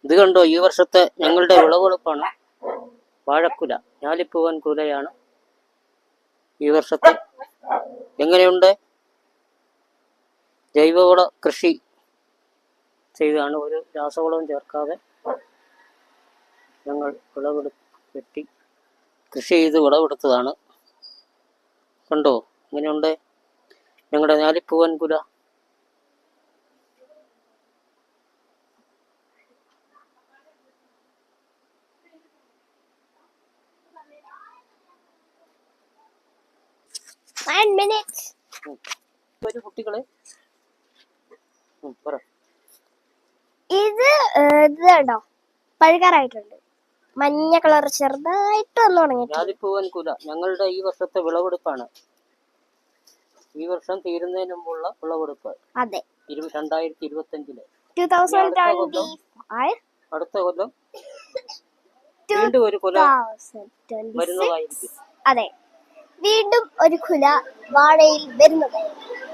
ഇത് കണ്ടോ, ഈ വർഷത്തെ ഞങ്ങളുടെ വിളവെടുപ്പാണ്. വാഴക്കുല, ഞാലിപ്പൂവൻ കുലയാണ് ഈ വർഷത്തെ. എങ്ങനെയുണ്ട്? ജൈവവള കൃഷി ചെയ്താണ്, ഒരു രാസവളവും ചേർക്കാതെ ഞങ്ങൾ വെട്ടി കൃഷി ചെയ്ത് വിളവെടുത്തതാണ്. കണ്ടോ എങ്ങനെയുണ്ട് ഞങ്ങളുടെ ഞാലിപ്പൂവൻ കുല? ഒരു കുട്ടികളെ ഇത് കണ്ടോ, പഴുകാറായിട്ടുണ്ട്. മഞ്ഞ കളർ ചെറുതായിട്ട് വന്നു തുടങ്ങി. ഞാലിപ്പൂവൻ കുല ഞങ്ങളുടെ ഈ വർഷത്തെ വിളവെടുപ്പാണ്. ഈ വർഷം തീരുന്നതിന് മുമ്പുള്ള വിളവെടുപ്പ്. അതെ, 2025 അടുത്ത കൊല്ലം വീണ്ടും ഒരു കുല വരുന്നതായിരിക്കും. അതെ, വീണ്ടും ഒരു കുല വാഴയിൽ വരുന്നതായിരിക്കും.